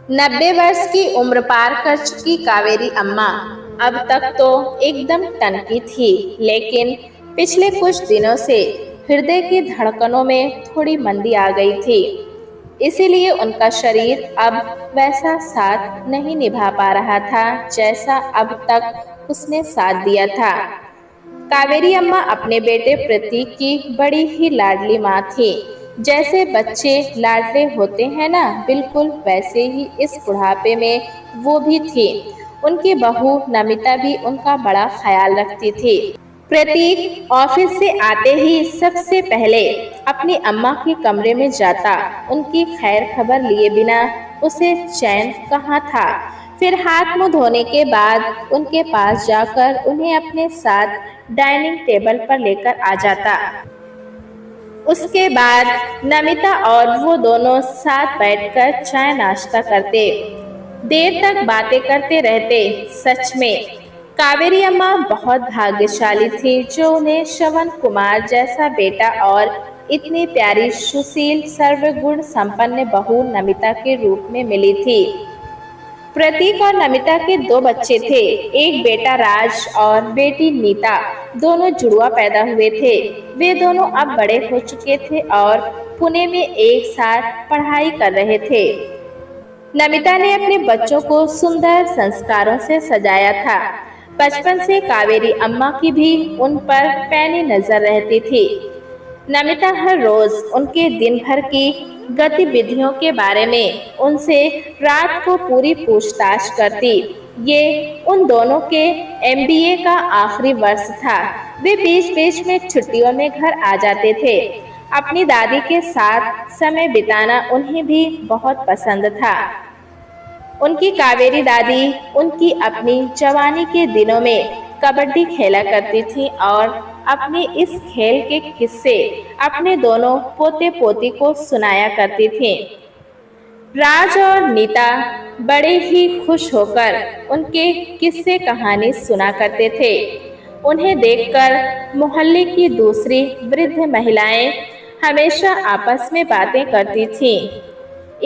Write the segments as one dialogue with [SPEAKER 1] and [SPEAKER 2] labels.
[SPEAKER 1] 90 वर्ष की उम्र पार कर चुकी कावेरी अम्मा अब तक तो एकदम टनकी थी, लेकिन पिछले कुछ दिनों से हृदय की धड़कनों में थोड़ी मंदी आ गई थी। इसीलिए उनका शरीर अब वैसा साथ नहीं निभा पा रहा था जैसा अब तक उसने साथ दिया था। कावेरी अम्मा अपने बेटे प्रतीक की बड़ी ही लाडली माँ थी। जैसे बच्चे लाडले होते हैं ना, बिल्कुल वैसे ही इस बुढ़ापे में वो भी थी। उनकी बहू नमिता भी उनका बड़ा ख्याल रखती थी। प्रतीक ऑफिस से आते ही सबसे पहले अपनी अम्मा के कमरे में जाता। उनकी खैर खबर लिए बिना उसे चैन कहाँ था। फिर हाथ मुंह धोने के बाद उनके पास जाकर उन्हें अपने साथ डाइनिंग टेबल पर लेकर आ जाता। उसके बाद नमिता और वो दोनों साथ बैठकर चाय नाश्ता करते, देर तक बातें करते रहते। सच में कावेरी अम्मा बहुत भाग्यशाली थी जो उन्हें श्रवण कुमार जैसा बेटा और इतनी प्यारी सुशील सर्वगुण संपन्न बहू नमिता के रूप में मिली थी। प्रतीक और नमिता के दो बच्चे थे, एक बेटा राज और बेटी नीता। दोनों जुड़वा पैदा हुए थे। वे दोनों अब बड़े हो चुके थे और पुणे में एक साथ पढ़ाई कर रहे थे। नमिता ने अपने बच्चों को सुंदर संस्कारों से सजाया था। बचपन से कावेरी अम्मा की भी उन पर पैनी नजर रहती थी। नमिता हर रोज उनके दिन भर की गतिविधियों के बारे में उनसे रात को पूरी पूछताछ करती। ये उन दोनों के एमबीए का आखिरी वर्ष था। वे बीच बीच में छुट्टियों में घर आ जाते थे। अपनी दादी के साथ समय बिताना उन्हें भी बहुत पसंद था। उनकी कावेरी दादी उनकी अपनी जवानी के दिनों में कबड्डी खेला करती थी और अपने इस खेल के किस्से अपने दोनों पोते पोती को सुनाया करती थी। राज और नीता बड़े ही खुश होकर उनके किस्से कहानी सुना करते थे। उन्हें देखकर मोहल्ले की दूसरी वृद्ध महिलाएं हमेशा आपस में बातें करती थीं।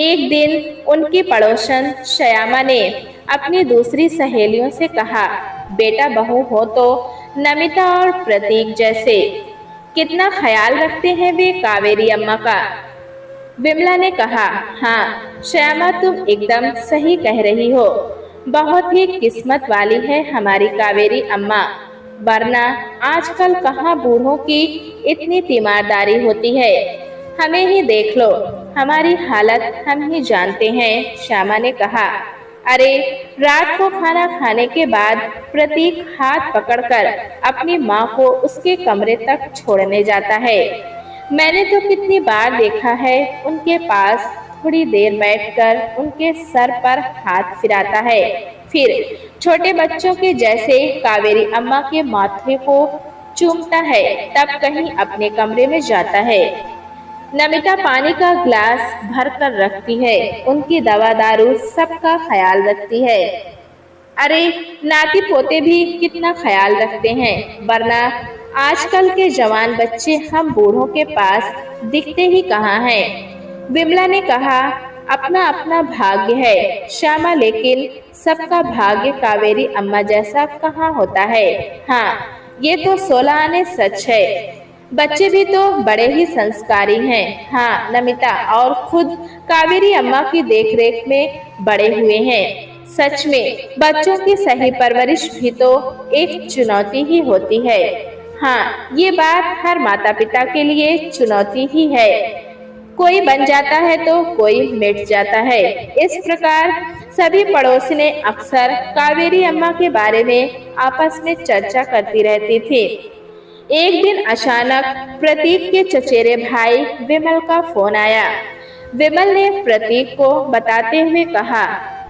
[SPEAKER 1] एक दिन उनकी पड़ोसन श्यामा ने अपनी दूसरी सहेलियों से कहा, बेटा बहू हो तो नमिता और प्रतीक जैसे। कितना ख्याल रखते हैं वे कावेरी अम्मा का। विमला ने कहा, हाँ श्यामा तुम एकदम सही कह रही हो। बहुत ही किस्मत वाली है हमारी कावेरी अम्मा, वरना आजकल कहाँ बूढ़ों की इतनी तीमारदारी होती है। हमें ही देख लो, हमारी हालत हम ही जानते हैं। श्यामा ने कहा, अरे रात को खाना खाने के बाद प्रतीक हाथ पकड़कर अपनी माँ को उसके कमरे तक छोड़ने जाता है। मैंने तो कितनी बार देखा है उनके पास थोड़ी देर बैठकर उनके सर पर हाथ फिराता है, फिर छोटे बच्चों के जैसे कावेरी अम्मा के माथे को चूमता है, तब कहीं अपने कमरे में जाता है। नमिता पानी का ग्लास भर कर रखती है, उनकी दवा दारू सबका ख्याल रखती है। अरे नाती पोते भी कितना ख्याल रखते हैं, वरना आजकल के जवान बच्चे हम बूढ़ों के पास दिखते ही कहाँ हैं। विमला ने कहा, अपना अपना भाग्य है श्यामा, लेकिन सबका भाग्य कावेरी अम्मा जैसा कहाँ होता है। हाँ ये तो 16 आने सच है। बच्चे भी तो बड़े ही संस्कारी हैं। हाँ नमिता और खुद कावेरी अम्मा की देखरेख में बड़े हुए हैं। सच में बच्चों की सही परवरिश भी तो एक चुनौती ही होती है। हाँ ये बात हर माता पिता के लिए चुनौती ही है। कोई बन जाता है तो कोई मिट जाता है। इस प्रकार सभी पड़ोसी ने अक्सर कावेरी अम्मा के बारे में आपस में चर्चा करती रहती थी। एक दिन अचानक प्रतीक के चचेरे भाई विमल का फोन आया। विमल ने प्रतीक को बताते हुए कहा,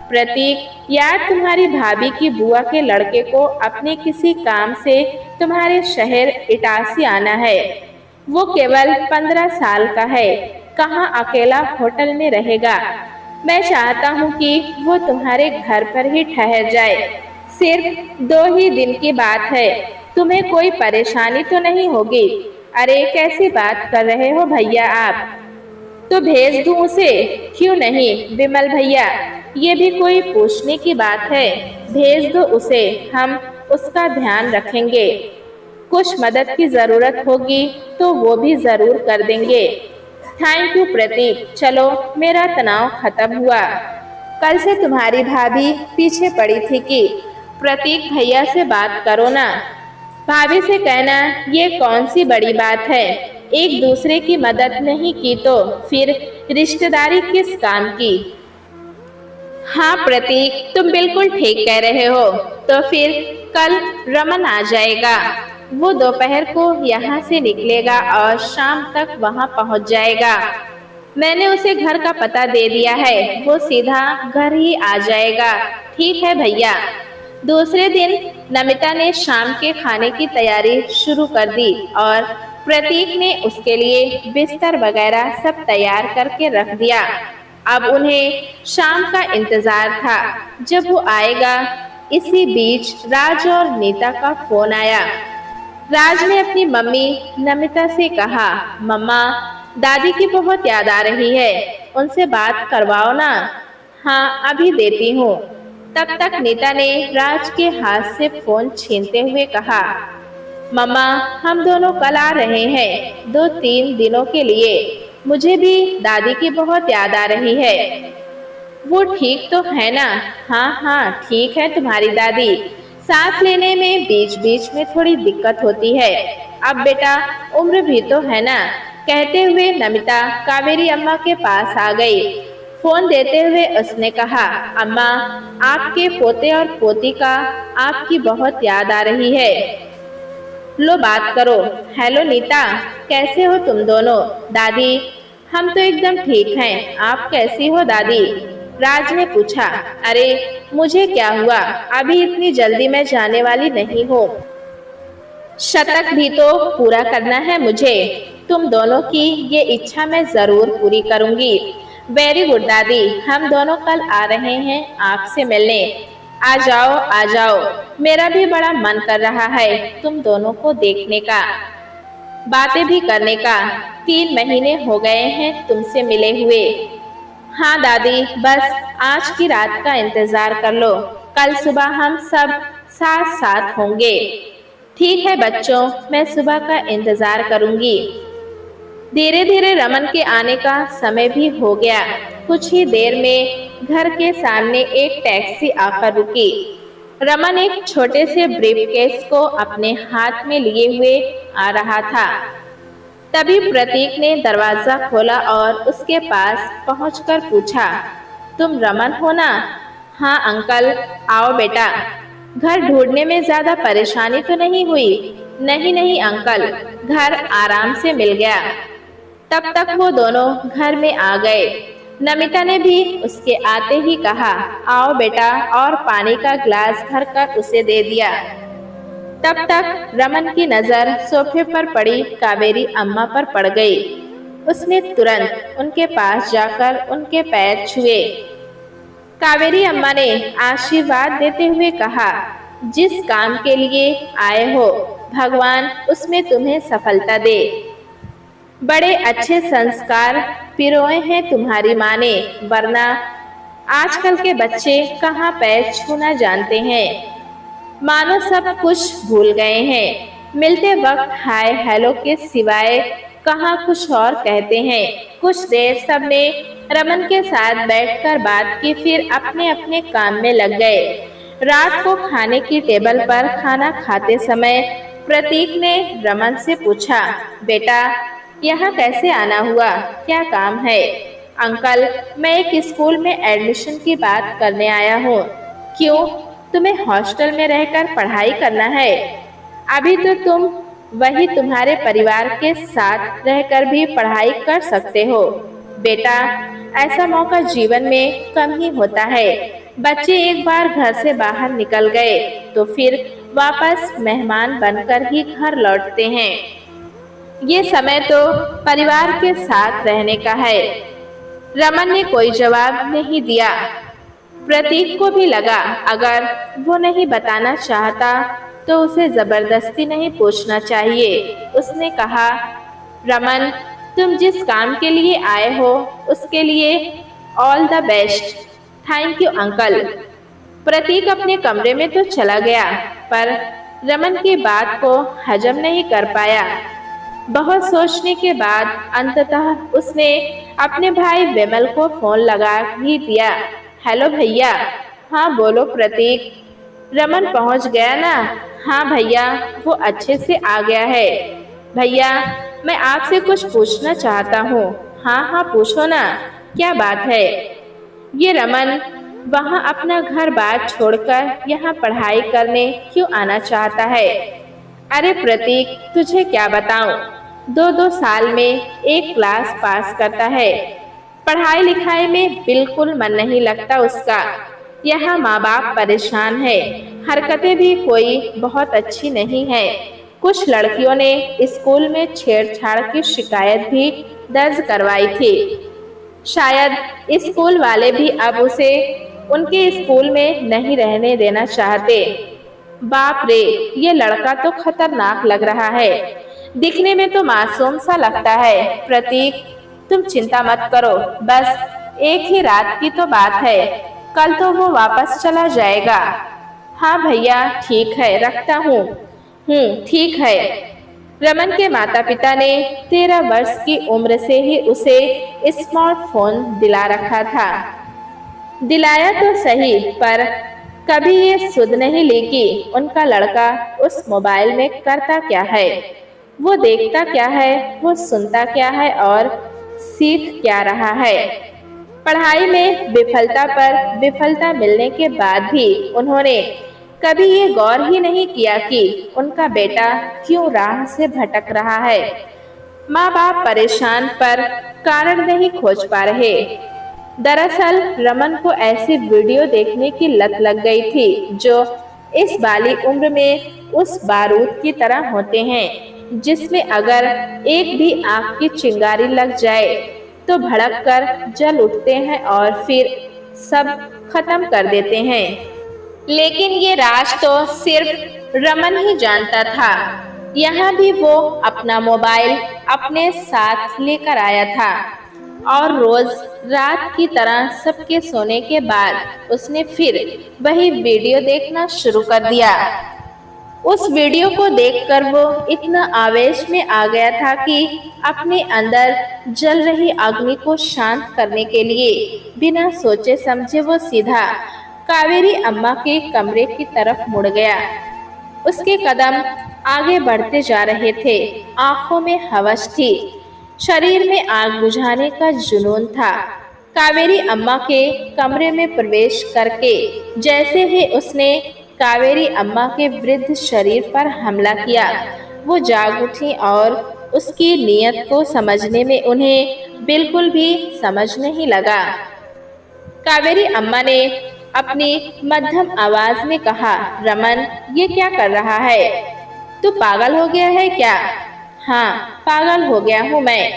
[SPEAKER 1] प्रतीक यार तुम्हारी भाभी की बुआ के लड़के को अपने किसी काम से तुम्हारे शहर इटारसी आना है। वो केवल 15 साल का है, कहाँ अकेला होटल में रहेगा। मैं चाहता हूँ कि वो तुम्हारे घर पर ही ठहर जाए। सिर्फ 2 ही दिन की बात है, तुम्हें कोई परेशानी तो नहीं होगी। अरे कैसी बात कर रहे हो भैया आप। तो भेज दूं उसे? क्यों नहीं विमल भैया, ये भी कोई पूछने की बात है। भेज दो उसे, हम उसका ध्यान रखेंगे। कुछ मदद की जरूरत होगी तो वो भी जरूर कर देंगे। थैंक यू प्रतीक, चलो मेरा तनाव खत्म हुआ। कल से तुम्हारी भाभी पीछे पड़ी थी कि प्रतीक भैया से बात करो ना। भाभी से कहना ये कौन सी बड़ी बात है, एक दूसरे की मदद नहीं की तो फिर रिश्तेदारी किस काम की। हाँ प्रतीक, तुम बिल्कुल ठीक कह रहे हो। तो फिर कल रमन आ जाएगा। वो दोपहर को यहाँ से निकलेगा और शाम तक वहाँ पहुँच जाएगा। मैंने उसे घर का पता दे दिया है, वो सीधा घर ही आ जाएगा। ठीक है भैया। दूसरे दिन नमिता ने शाम के खाने की तैयारी शुरू कर दी और प्रतीक ने उसके लिए बिस्तर वगैरह सब तैयार करके रख दिया। अब उन्हें शाम का इंतजार था, जब वो आएगा। इसी बीच राज और नीता का फोन आया। राज ने अपनी मम्मी नमिता से कहा, मम्मा दादी की बहुत याद आ रही है, उनसे बात करवाओ ना। हाँ अभी देती हूँ। तब तक नीता ने राज के हाथ से फोन छीनते हुए कहा, मम्मा हम दोनों कल आ रहे हैं 2-3 दिनों के लिए। मुझे भी दादी की बहुत याद आ रही है। वो ठीक तो है ना? हाँ हाँ ठीक है तुम्हारी दादी, सांस लेने में बीच बीच में थोड़ी दिक्कत होती है। अब बेटा उम्र भी तो है ना। कहते हुए नमिता कावेरी अम्मा के पास आ गई। फोन देते हुए उसने कहा, अम्मा आपके पोते और पोती का आपकी बहुत याद आ रही है। लो बात करो। हेलो नीता, कैसे हो तुम दोनों? दादी हम तो एकदम ठीक हैं, आप कैसी हो दादी? राज ने पूछा। अरे मुझे क्या हुआ, अभी इतनी जल्दी मैं जाने वाली नहीं हूँ। शतक भी तो पूरा करना है मुझे। तुम दोनों की ये इच्छा मैं जरूर पूरी करूंगी। वेरी गुड दादी, हम दोनों कल आ रहे हैं आपसे मिलने। आ जाओ आ जाओ, मेरा भी बड़ा मन कर रहा है तुम दोनों को देखने का, बातें भी करने का। 3 महीने हो गए हैं तुमसे मिले हुए। हाँ दादी, बस आज की रात का इंतजार कर लो, कल सुबह हम सब साथ साथ होंगे। ठीक है बच्चों, मैं सुबह का इंतजार करूंगी। धीरे धीरे रमन के आने का समय भी हो गया। कुछ ही देर में घर के सामने एक टैक्सी आकर रुकी। रमन एक छोटे से ब्रीफकेस को अपने हाथ में लिए हुए आ रहा था। तभी प्रतीक ने दरवाजा खोला और उसके पास पहुंचकर पूछा, तुम रमन हो ना? हाँ अंकल, आओ बेटा। घर ढूंढने में ज्यादा परेशानी तो नहीं हुई? नहीं नहीं अंकल, घर आराम से मिल गया। तब तक वो दोनों घर में आ गए। नमिता ने भी उसके आते ही कहा, आओ बेटा, और पानी का ग्लास भरकर उसे दे दिया। तब तक रमन की नजर सोफे पर पड़ी कावेरी अम्मा पर पड़ गई। उसने तुरंत उनके पास जाकर उनके पैर छुए। कावेरी अम्मा ने आशीर्वाद देते हुए कहा, जिस काम के लिए आए हो भगवान उसमें तुम्हें सफलता दे। बड़े अच्छे संस्कार पिरोए हैं तुम्हारी माँ ने, वरना आजकल के बच्चे कहाँ पैर छूना जानते हैं। मानो सब कुछ भूल गए हैं। मिलते वक्त हाय हेलो के सिवाय कहाँ कुछ और कहते हैं। कुछ देर सबने रमन के साथ बैठकर बात की, फिर अपने अपने काम में लग गए। रात को खाने की टेबल पर खाना खाते समय प्रतीक ने रमन से पूछा, बेटा यहाँ कैसे आना हुआ, क्या काम है? अंकल मैं एक स्कूल में एडमिशन की बात करने आया हूँ। क्यों, तुम्हें हॉस्टल में रहकर पढ़ाई करना है? अभी तो तुम वही तुम्हारे परिवार के साथ रहकर भी पढ़ाई कर सकते हो। बेटा ऐसा मौका जीवन में कम ही होता है। बच्चे एक बार घर से बाहर निकल गए तो फिर वापस मेहमान बनकर ही घर लौटते हैं। ये समय तो परिवार के साथ रहने का है। रमन ने कोई जवाब नहीं दिया। प्रतीक को भी लगा अगर वो नहीं बताना चाहता तो उसे जबरदस्ती नहीं पूछना चाहिए। उसने कहा, रमन तुम जिस काम के लिए आए हो उसके लिए all the best. Thank you uncle. Prateek अपने कमरे में तो चला गया, पर रमन की बात को हजम नहीं कर पाया। बहुत सोचने के बाद अंततः उसने अपने भाई विमल को फोन लगा ही दिया। हेलो भैया। हाँ बोलो प्रतीक। रमन पहुंच गया ना? हाँ भैया, वो अच्छे से आ गया है। भैया, मैं आपसे कुछ पूछना चाहता हूँ। हाँ हाँ पूछो ना, क्या बात है? ये रमन वहाँ अपना घर बार छोड़कर यहाँ पढ़ाई करने क्यों आना चाहता है? अरे प्रतीक, तुझे क्या बताऊं, दो दो साल में एक क्लास पास करता है। पढ़ाई लिखाई में बिल्कुल मन नहीं लगता उसका। यहाँ माँ बाप परेशान है। हरकतें भी कोई बहुत अच्छी नहीं है। कुछ लड़कियों ने स्कूल में छेड़छाड़ की शिकायत भी दर्ज करवाई थी। शायद स्कूल वाले भी अब उसे उनके स्कूल में नहीं रहने देना चाहते। बाप रे, ये लड़का तो खतरनाक लग रहा है। दिखने में तो मासूम सा लगता है। प्रतीक, तुम चिंता मत करो, बस एक ही रात की तो बात है, कल तो वो वापस चला जाएगा। हाँ भैया ठीक है, रखता हूँ। ठीक है। रमन के माता पिता ने 13 वर्ष की उम्र से ही उसे स्मार्टफोन दिला रखा था। दिलाया तो सही, पर कभी ये सुध नहीं ली कि उनका लड़का उस मोबाइल में करता क्या है, वो देखता क्या है, वो सुनता क्या है और सीख क्या रहा है। पढ़ाई में विफलता पर विफलता मिलने के बाद भी उन्होंने कभी ये गौर ही नहीं किया कि उनका बेटा क्यों राह से भटक रहा है। माँ बाप परेशान पर कारण नहीं खोज पा रहे। दरअसल रमन को ऐसी वीडियो देखने की लत लग गई थी जो इस बालिग उम्र में उस बारूद की तरह होते हैं, जिसमें अगर एक भी आग की चिंगारी लग जाए तो भड़क कर जल उठते हैं और फिर सब खत्म कर देते हैं। लेकिन ये राज तो सिर्फ रमन ही जानता था। यहाँ भी वो अपना मोबाइल अपने साथ लेकर आया था और रोज रात की तरह सबके सोने के बाद उसने फिर वही वीडियो देखना शुरू कर दिया। उस वीडियो को देखकर वो इतना आवेश में आ गया था कि अपने अंदर जल रही अग्नि को शांत करने के लिए बिना सोचे समझे वो सीधा कावेरी अम्मा के कमरे की तरफ मुड़ गया। उसके कदम आगे बढ़ते जा रहे थे। आंखों में हवस थी, शरीर में आग बुझाने का जुनून था। कावेरी अम्मा के कमरे में प्रवेश करके जैसे ही उसने कावेरी अम्मा के वृद्ध शरीर पर हमला किया, वो जाग उठी और उसकी नीयत को समझने में उन्हें बिल्कुल भी समझ नहीं लगा। कावेरी अम्मा ने अपनी मध्यम आवाज में कहा, रमन, ये क्या कर रहा है? तू पागल हो गया है क्या? हाँ, पागल हो गया हूँ मैं।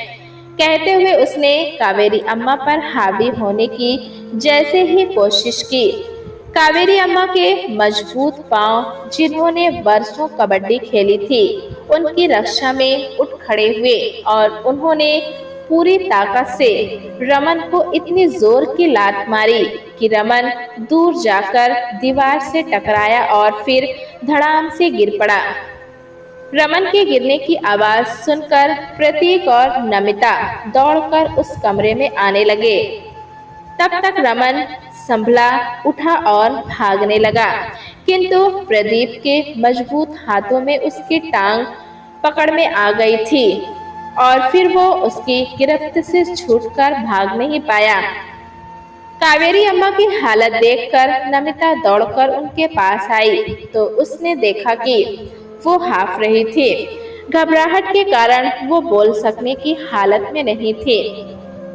[SPEAKER 1] कहते हुए उसने कावेरी अम्मा पर हावी होने की जैसे ही कोशिश की। कावेरी अम्मा के मजबूत पांव, जिन्होंने वर्षों कबड्डी खेली थी, उनकी रक्षा में उठ खड़े हुए और उन्होंने पूरी ताकत से रमन को इतनी जोर की लात मारी कि रमन दूर जाकर दीवार से टकराया और फिर धड़ाम से गिर पड़ा। रमन के गिरने की आवाज सुनकर प्रतीक और नमिता दौड़कर उस कमरे में आने लगे। तब तक रमन संभला उठा और भागने लगा, किंतु प्रदीप के मजबूत हाथों में उसकी टांग पकड़ में आ गई थी और फिर वो उसकी गिरफ्त से छूटकर भाग नहीं पाया। कावेरी अम्मा की हालत देखकर नमिता दौड़कर उनके पास आई तो उसने देखा कि वो हाफ रही थी। घबराहट के कारण वो बोल सकने की हालत में नहीं थी।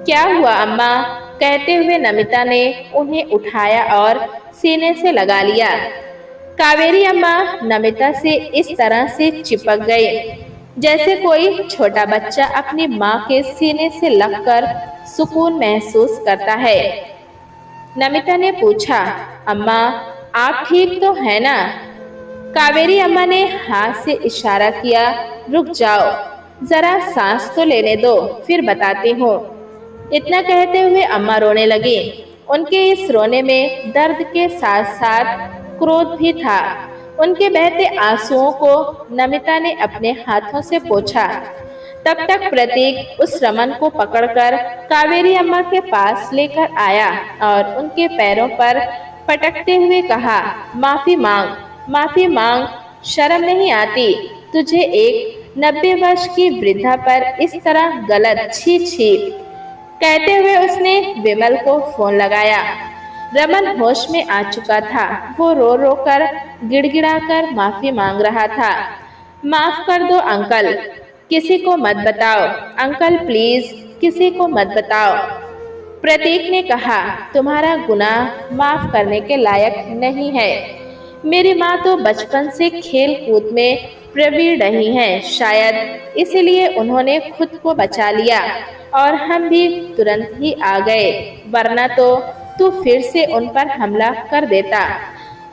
[SPEAKER 1] क्या हुआ अम्मा? कहते हुए नमिता ने उन्हें उठाया और सीने से लगा लिया। कावेरी अम्मा नमिता से इस तरह से चिपक गई जैसे कोई छोटा बच्चा अपनी माँ के सीने से लगकर सुकून महसूस करता है। नमिता ने पूछा, अम्मा आप ठीक तो है ना? कावेरी अम्मा ने हाथ से इशारा किया, रुक जाओ। जरा सांस तो लेने दो, फिर बताती हूँ। इतना कहते हुए अम्मा रोने लगी। उनके इस रोने में दर्द के साथ साथ क्रोध भी था। उनके बहते आंसुओं को नमिता ने अपने हाथों से पोंछा। तब तक प्रतीक उस रमन को पकड़कर कावेरी अम्मा के पास लेकर आया और उनके पैरों पर पटकते हुए कहा, माफी मांग, शर्म नहीं आती तुझे एक 90 वर्ष की वृद्धा पर इस तरह गलत, छी छी। कहते हुए उसने विमल को फोन लगाया। रमन होश में आ चुका था। वो रो रो कर गिड़गिड़ाकर माफी मांग रहा था। माफ कर दो अंकल, किसी को मत बताओ, अंकल प्लीज किसी को मत बताओ। प्रतीक ने कहा, तुम्हारा गुनाह माफ करने के लायक नहीं है। मेरी माँ तो बचपन से खेल कूद में प्रवीण रही हैं, शायद इसीलिए उन्होंने खुद को बचा लिया और हम भी तुरंत ही आ गए, वरना तो तू फिर से उन पर हमला कर देता,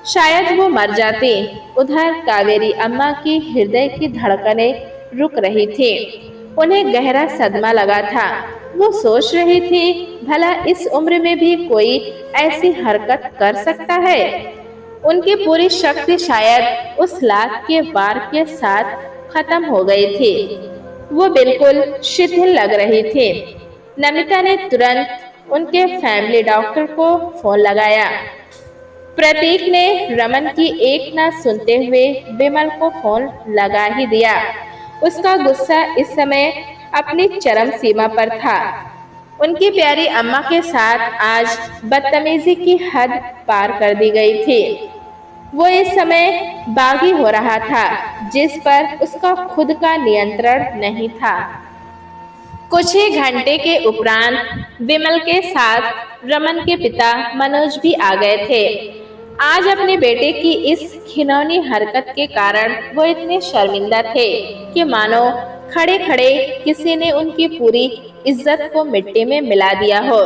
[SPEAKER 1] शायद वो मर जाती। उधर कावेरी अम्मा की हृदय की धड़कनें रुक रही थी। उन्हें गहरा सदमा लगा था। वो सोच रही थी, भला इस उम्र में भी कोई ऐसी हरकत कर सकता है। उनकी पूरी शक्ति शायद उस लात के वार के साथ खत्म हो गई थी। वो बिल्कुल शिथिल लग रही थी। नमिता ने तुरंत उनके फैमिली डॉक्टर को फोन लगाया। प्रतीक ने रमन की एक ना सुनते हुए विमल को फोन लगा ही दिया। उसका गुस्सा इस समय अपनी चरम सीमा पर था। उनकी प्यारी अम्मा के साथ आज बदतमीजी की हद पार कर दी गई थी। वो इस समय बागी हो रहा था, जिस पर उसका खुद का नियंत्रण नहीं था। कुछ ही घंटे के उपरांत विमल के साथ रमन के पिता मनोज भी आ गए थे। आज अपने बेटे की इस घिनौनी हरकत के कारण वो इतने शर्मिंदा थे कि मानो खड़े खड़े किसी ने उनकी पूरी इज्जत को मिट्टी में मिला दिया हो।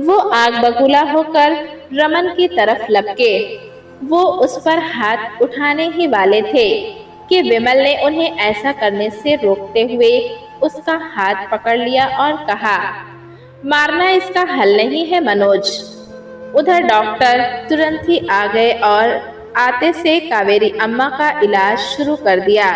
[SPEAKER 1] वो आग बबूला होकर रमन की तरफ लपके। वो उस पर हाथ उठाने ही वाले थे कि विमल ने उन्हें ऐसा करने से रोकते हुए उसका हाथ पकड़ लिया और कहा, मारना इसका हल नहीं है मनोज। उधर डॉक्टर तुरंत ही आ गए और आते से कावेरी अम्मा का इलाज शुरू कर दिया।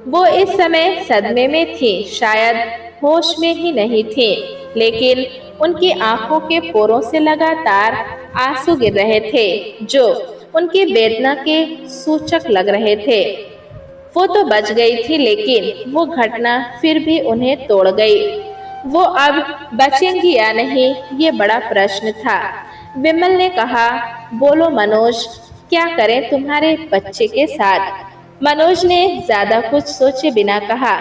[SPEAKER 1] वो इस समय सदमे में थी, शायद होश में ही नहीं थी, लेकिन उनकी आंखों के पोरों से लगातार आंसू गिर रहे थे, जो उनकी वेदना के सूचक लग रहे थे। वो तो बच गई थी, लेकिन वो घटना फिर भी उन्हें तोड़ गई। वो अब बचेंगी या नहीं, ये बड़ा प्रश्न था। विमल ने कहा, बोलो मनोज, क्या करें तुम्हारे बच्चे के साथ? मनोज ने ज्यादा कुछ सोचे बिना कहा,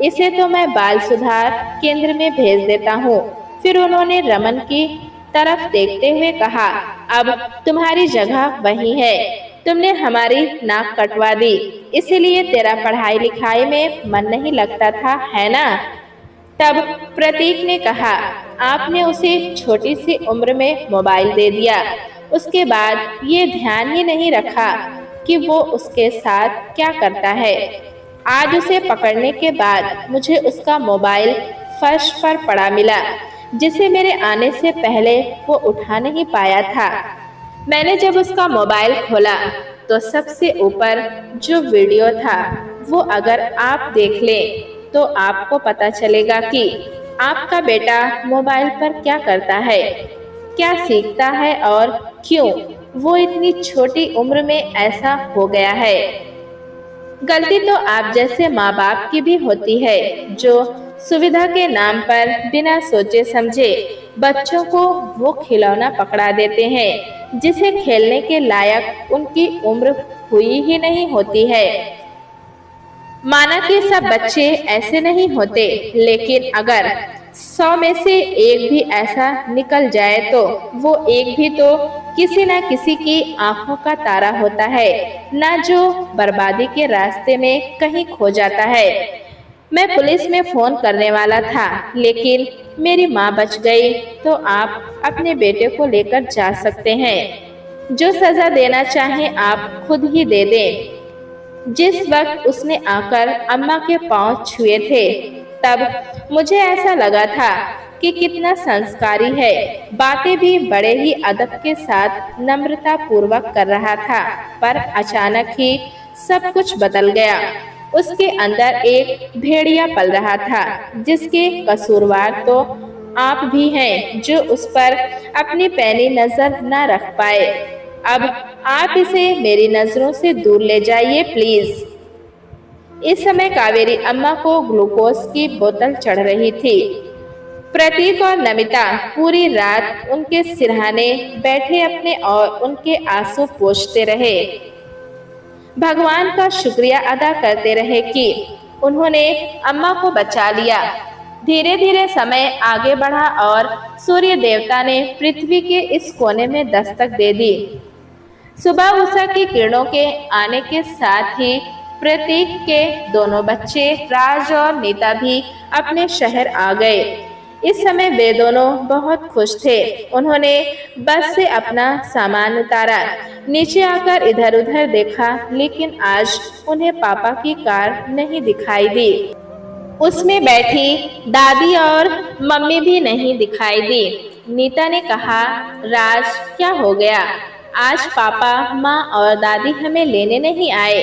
[SPEAKER 1] इसे तो मैं बाल सुधार केंद्र में भेज देता हूँ। फिर उन्होंने रमन की तरफ देखते हुए कहा, अब तुम्हारी जगह वही है। तुमने हमारी नाक कटवा दी, इसीलिए तेरा पढ़ाई लिखाई में मन नहीं लगता था, है ना? तब प्रतीक ने कहा, आपने उसे छोटी सी उम्र में मोबाइल दे दिया, उसके बाद ये ध्यान ही नहीं रखा कि वो उसके साथ क्या करता है। आज उसे पकड़ने के बाद मुझे उसका मोबाइल फर्श पर पड़ा मिला, जिसे मेरे आने से पहले वो उठा नहीं पाया था। मैंने जब उसका मोबाइल खोला तो सबसे ऊपर जो वीडियो था, वो अगर आप देख लें तो आपको पता चलेगा कि आपका बेटा मोबाइल पर क्या करता है, क्या सीखता है और क्यों वो इतनी छोटी उम्र में ऐसा हो गया है। गलती तो आप जैसे माँ बाप की भी होती है, जो सुविधा के नाम पर बिना सोचे समझे बच्चों को वो खिलौना पकड़ा देते हैं जिसे खेलने के लायक उनकी उम्र हुई ही नहीं होती है। माना कि सब बच्चे ऐसे नहीं होते, लेकिन अगर 100 में से एक भी ऐसा निकल जाए तो वो एक भी तो किसी न किसी की आंखों का तारा होता है, न जो बर्बादी के रास्ते में कहीं खो जाता है। मैं पुलिस में फोन करने वाला था, लेकिन मेरी माँ बच गई, तो आप अपने बेटे को लेकर जा सकते हैं। जो सजा देना चाहें आप खुद ही दे दें। जिस वक्त उसने आकर अम्मा के पांव छुए थे, तब मुझे ऐसा लगा था कि कितना संस्कारी है। बातें भी बड़े ही अदब के साथ नम्रता पूर्वक कर रहा था, पर अचानक ही सब कुछ बदल गया। उसके अंदर एक भेड़िया पल रहा था, जिसके कसूरवार तो आप भी हैं, जो उस पर अपनी पैनी नजर न रख पाए। अब आप इसे मेरी नजरों से दूर ले जाइए प्लीज। इस समय कावेरी अम्मा को ग्लूकोज की बोतल चढ़ रही थी। प्रतीक और नमिता पूरी रात उनके सिरहाने बैठे अपने और उनके आंसू पोंछते रहे, भगवान का शुक्रिया अदा करते रहे कि उन्होंने अम्मा को बचा लिया। धीरे धीरे समय आगे बढ़ा और सूर्य देवता ने पृथ्वी के इस कोने में दस्तक दे दी। सुबह उषा की किरणों के आने के साथ ही प्रतीक के दोनों बच्चे राज और नीता भी अपने शहर आ गए। इस समय वे दोनों बहुत खुश थे। उन्होंने बस से अपना सामान उतारा, नीचे आकर इधर उधर देखा, लेकिन आज उन्हें पापा की कार नहीं दिखाई दी। उसमें बैठी दादी और मम्मी भी नहीं दिखाई दी। नीता ने कहा, राज क्या हो गया? आज पापा, माँ और दादी हमें लेने नहीं आए,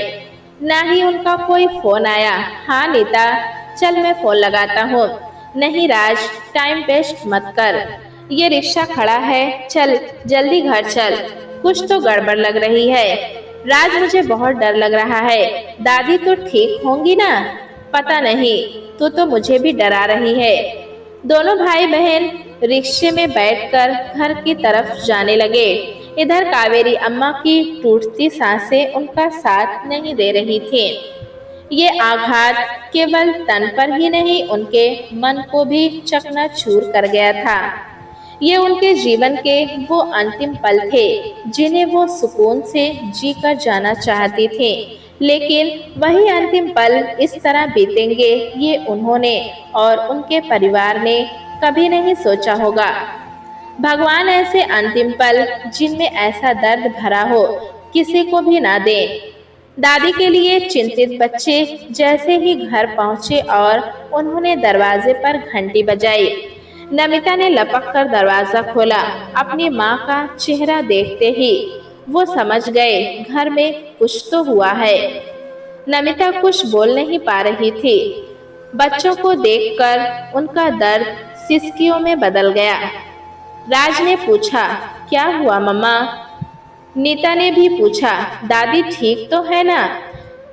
[SPEAKER 1] ना ही उनका कोई फोन आया। हाँ नीता, चल मैं फोन लगाता हूँ। नहीं राज, टाइम वेस्ट मत कर, ये रिक्शा खड़ा है, चल जल्दी घर चल, कुछ तो गड़बड़ लग रही है। राज मुझे बहुत डर लग रहा है, दादी तो ठीक होंगी ना? पता नहीं, तू तो मुझे भी डरा रही है। दोनों भाई बहन रिक्शे में बैठकर घर की तरफ जाने लगे। इधर कावेरी अम्मा की टूटती सांसें उनका साथ नहीं दे रही थी। ये आघात केवल तन पर ही नहीं, उनके मन को भी चकनाचूर कर गया था। ये उनके जीवन के वो अंतिम पल थे, जिन्हें वो सुकून से जीकर जाना चाहती थी, लेकिन वही अंतिम पल इस तरह बीतेंगे, ये उन्होंने और उनके परिवार ने कभी नहीं सोचा होगा। भगवान ऐसे अंतिम पल जिनमें ऐसा दर्द भरा हो, किसी को भी ना दे। दादी के लिए चिंतित बच्चे जैसे ही घर पहुंचे और उन्होंने दरवाजे पर घंटी बजाई, नमिता ने लपक कर दरवाजा खोला। अपनी माँ का चेहरा देखते ही वो समझ गए घर में कुछ तो हुआ है। नमिता कुछ बोल नहीं पा रही थी। बच्चों को देखकर उनका दर्द सिसकियों में बदल गया। राज ने पूछा, क्या हुआ मम्मा? नीता ने भी पूछा, दादी ठीक तो है ना?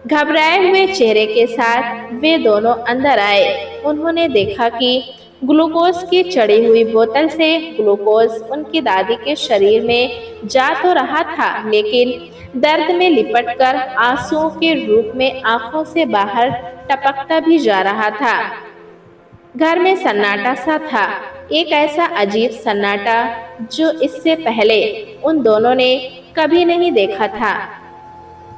[SPEAKER 1] घबराए हुए चेहरे के साथ वे दोनों अंदर आए। उन्होंने देखा कि ग्लूकोज की चढ़ी हुई बोतल से ग्लूकोज उनकी दादी के शरीर में जा तो रहा था, लेकिन दर्द में लिपटकर आंसुओं के रूप में आंखों से बाहर टपकता भी जा रहा था। घर में सन्नाटा सा था, एक ऐसा अजीब सन्नाटा जो इससे पहले उन दोनों ने कभी नहीं देखा था।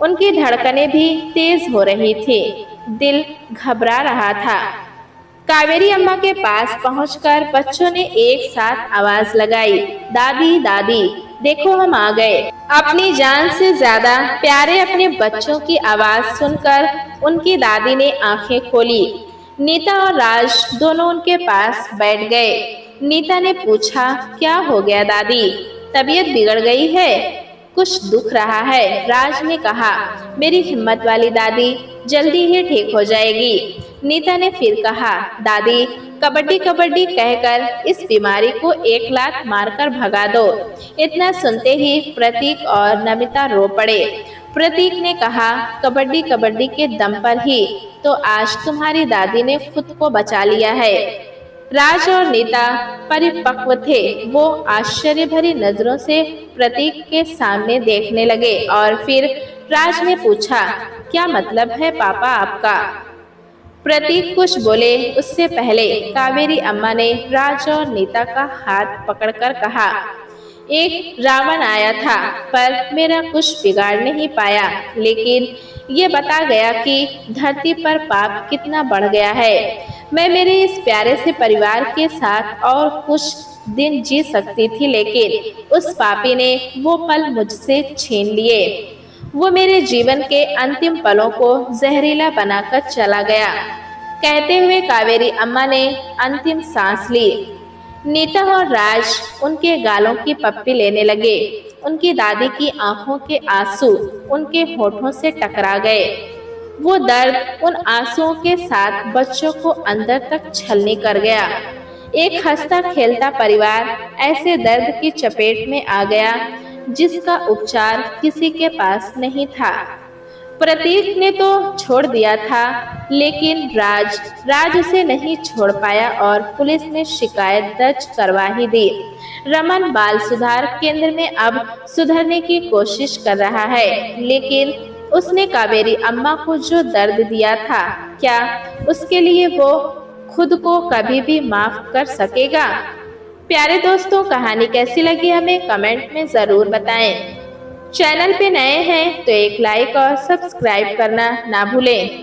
[SPEAKER 1] उनकी धड़कनें भी तेज हो रही थी, दिल घबरा रहा था। कावेरी अम्मा के पास पहुंचकर बच्चों ने एक साथ आवाज लगाई, दादी दादी देखो हम आ गए। अपनी जान से ज्यादा प्यारे अपने बच्चों की आवाज सुनकर उनकी दादी ने आंखें खोली। नीता और राज दोनों उनके पास बैठ गए। नीता ने पूछा, क्या हो गया दादी, तबीयत बिगड़ गई है? कुछ दुख रहा है? राज ने कहा, मेरी हिम्मत वाली दादी जल्दी ही ठीक हो जाएगी। नीता ने फिर कहा, दादी कबड्डी कबड्डी कहकर इस बीमारी को एक लात मारकर भगा दो। इतना सुनते ही प्रतीक और नमिता रो पड़े। प्रतीक ने कहा, कबड्डी कबड्डी के दम पर ही तो आज तुम्हारी दादी ने खुद को बचा लिया है। राज और नीता परिपक्व थे। वो आश्चर्य भरी नजरों से प्रतीक के सामने देखने लगे और फिर राज ने पूछा, क्या मतलब है पापा आपका? प्रतीक कुछ बोले उससे पहले कावेरी अम्मा ने राज और नीता का हाथ पकड़कर कहा, एक रावण आया था पर मेरा कुछ बिगाड़ नहीं पाया, लेकिन ये बता गया कि धरती पर पाप कितना बढ़ गया है। मैं मेरे इस प्यारे से परिवार के साथ और कुछ दिन जी सकती थी, लेकिन उस पापी ने वो पल मुझसे छीन लिए। वो मेरे जीवन के अंतिम पलों को जहरीला बनाकर चला गया। कहते हुए कावेरी अम्मा ने अंतिम सांस ली। नीता और राज उनके गालों की पप्पी लेने लगे। उनकी दादी की आंखों के आंसू उनके होठों से टकरा गए। वो दर्द उन आंसुओं के साथ बच्चों को अंदर तक छलनी कर गया। एक हंसता खेलता परिवार ऐसे दर्द की चपेट में आ गया जिसका उपचार किसी के पास नहीं था। प्रतीक ने तो छोड़ दिया था, लेकिन राज उसे नहीं छोड़ पाया और पुलिस ने शिकायत दर्ज करवा ही दी। रमन बाल सुधार केंद्र में अब सुधरने की कोशिश कर रहा है, लेकिन उसने कावेरी अम्मा को जो दर्द दिया था, क्या उसके लिए वो खुद को कभी भी माफ कर सकेगा? प्यारे दोस्तों, कहानी कैसी लगी हमें कमेंट में जरूर बताएं। चैनल पे नए हैं तो एक लाइक और सब्सक्राइब करना ना भूलें।